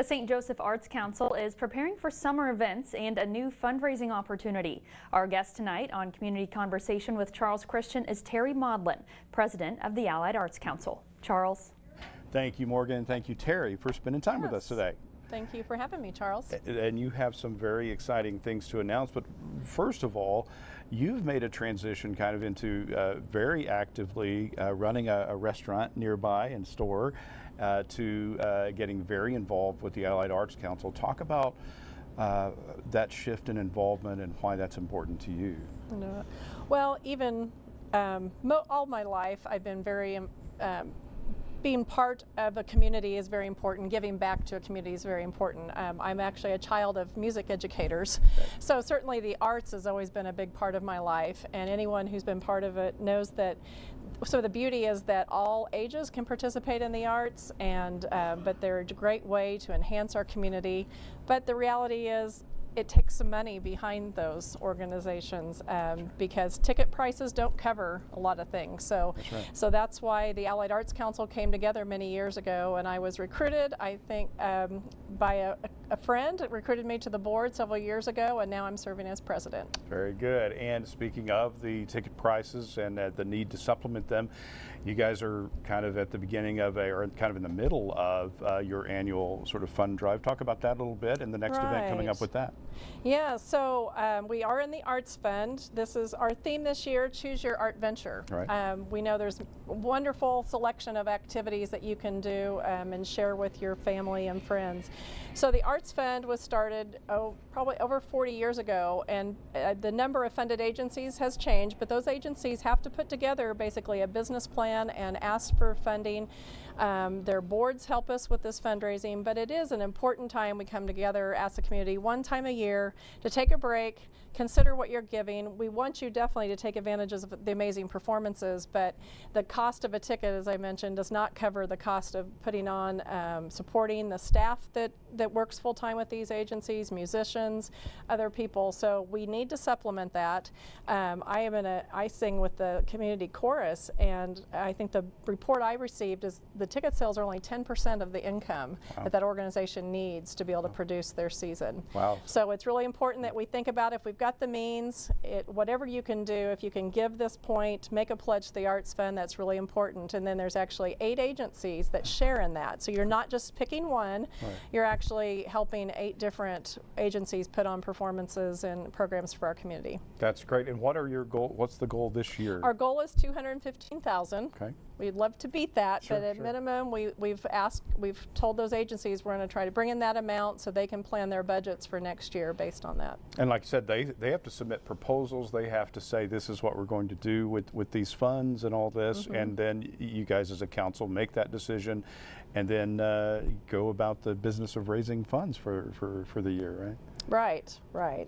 The St. Joseph Arts Council is preparing for summer events and a new fundraising opportunity. Our guest tonight on Community Conversation with Charles Christian is Terri Modlin, president of the Allied Arts Council. Charles. Thank you, Morgan. Thank you, Terri, for spending time with us today. Thank you for having me, Charles. And you have some very exciting things to announce. But first of all, you've made a transition kind of into very actively running a restaurant nearby and store to getting very involved with the Allied Arts Council. Talk about that shift in involvement and why that's important to you. Well, even all my life, I've been very being part of a community is very important. Giving back to a community is very important. I'm actually a child of music educators, so certainly the arts has always been a big part of my life, and anyone who's been part of it knows that. So the beauty is that all ages can participate in the arts, and but they're a great way to enhance our community. But the reality is, it takes some money behind those organizations because ticket prices don't cover a lot of things. So that's right. So that's why the Allied Arts Council came together many years ago, and I was recruited, I think, by a friend that recruited me to the board several years ago, and now I'm serving as president. Very good. And speaking of the ticket prices and the need to supplement them, you guys are kind of at the beginning of or kind of in the middle of your annual sort of fund drive. Talk about that a little bit and the next event coming up with that. Yeah, so we are in the Arts Fund. This is our theme this year, Choose Your Art Venture. Right. We know there's a wonderful selection of activities that you can do and share with your family and friends. So the Arts Fund was started probably over 40 years ago, and the number of funded agencies has changed, but those agencies have to put together basically a business plan and ask for funding. Their boards help us with this fundraising, but it is an important time we come together as a community one time a year to take a break, consider what you're giving. We want you definitely to take advantage of the amazing performances, but the cost of a ticket, as I mentioned, does not cover the cost of putting on, supporting the staff that works full-time with these agencies, musicians, other people. So we need to supplement that. I sing with the community chorus, and I think the report I received is the ticket sales are only 10% of the income that organization needs to be able to produce their season. Wow. So it's really important that we think about if we've got the means, whatever you can do, if you can give this point, make a pledge to the Arts Fund, that's really important. And then there's actually 8 agencies that share in that. So you're not just picking one, you're actually helping 8 different agencies put on performances and programs for our community. That's great. And what are your goal? What's the goal this year? Our goal is $215,000. Okay. We'd love to beat that, but at minimum, we've told those agencies we're going to try to bring in that amount so they can plan their budgets for next year based on that. And like I said, they have to submit proposals. They have to say this is what we're going to do with these funds and all this, and then you guys as a council make that decision, and then go about the business of raising funds for the year, right? Right.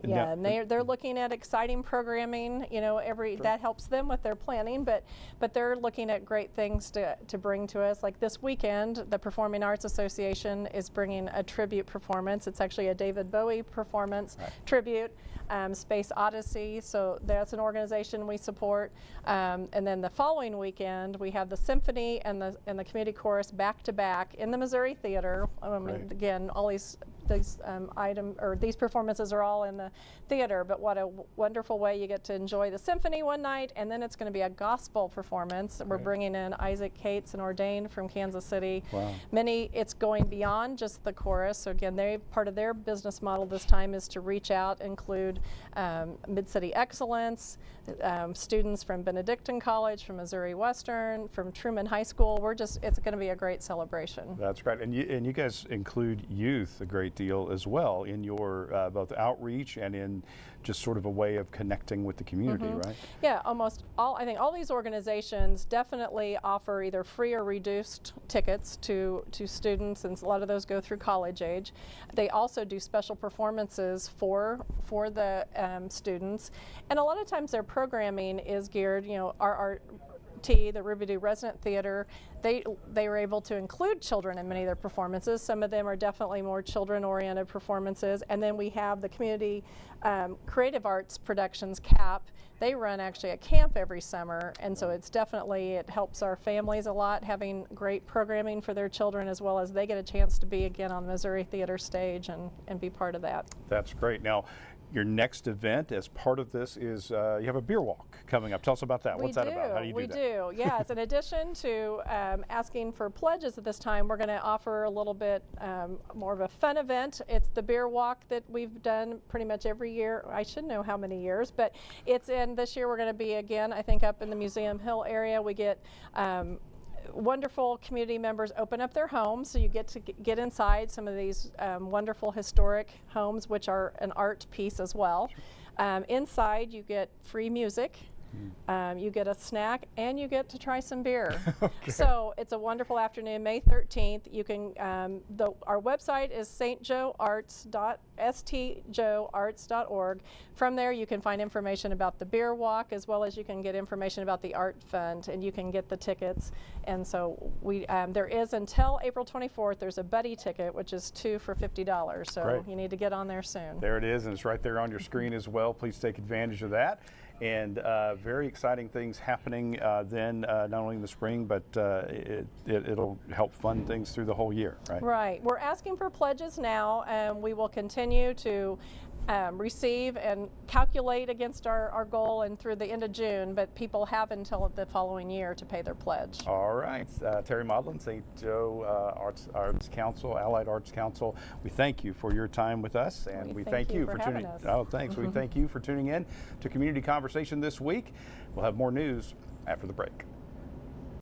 Yeah, and they're looking at exciting programming. You know, that helps them with their planning, but they're looking at great things to bring to us. Like this weekend, the Performing Arts Association is bringing a tribute performance. It's actually a David Bowie performance tribute, Space Odyssey. So that's an organization we support. And then the following weekend, we have the symphony and the community chorus back to back in the Missouri Theater. Again, all these performances are all in the theater, but what a wonderful way you get to enjoy the symphony one night, and then it's going to be a gospel performance. We're bringing in Isaac Cates and Ordained from Kansas City. Wow. It's going beyond just the chorus. So again, part of their business model this time is to reach out, include Mid-City Excellence, students from Benedictine College, from Missouri Western, from Truman High School. It's going to be a great celebration. That's great. And you guys include youth a great deal as well in your both outreach and in just sort of a way of connecting with the community, right? Yeah, I think all these organizations definitely offer either free or reduced tickets to students, and a lot of those go through college age. They also do special performances for the students, and a lot of times their programming is geared, our RUT, the Ruby Doo Resident Theater, they were able to include children in many of their performances. Some of them are definitely more children-oriented performances. And then we have the Community Creative Arts Productions, CAP. They run actually a camp every summer, and so it helps our families a lot, having great programming for their children, as well as they get a chance to be again on the Missouri Theater stage and be part of that. That's great. Now, your next event as part of this is you have a beer walk coming up. Tell us about that. What's that about? How do you do that? We do. Yes, in addition to asking for pledges at this time, we're going to offer a little bit more of a fun event. It's the beer walk that we've done pretty much every year. I should know how many years, but this year we're going to be again, I think, up in the Museum Hill area. We get wonderful community members open up their homes, so you get to get inside some of these wonderful historic homes, which are an art piece as well. Inside you get free music, you get a snack, and you get to try some beer. Okay. So it's a wonderful afternoon, May 13th. You can our website is stjoearts.org. From there you can find information about the beer walk, as well as you can get information about the art fund, and you can get the tickets. And so there is, until April 24th, there's a buddy ticket, which is 2 for $50. So Great. You need to get on there soon. There it is, and it's right there on your screen as well. Please take advantage of that. And very exciting things happening then, not only in the spring, but it'll help fund things through the whole year, right? Right. We're asking for pledges now, and we will continue to receive and calculate against our goal and through the end of June, but people have until the following year to pay their pledge. All right. Terri Modlin, St. Joe Arts Council, Allied Arts Council, we thank you for your time with us, and we thank you for tuning. Oh, thanks. We thank you for tuning in to Community Conversation this week. We'll have more news after the break.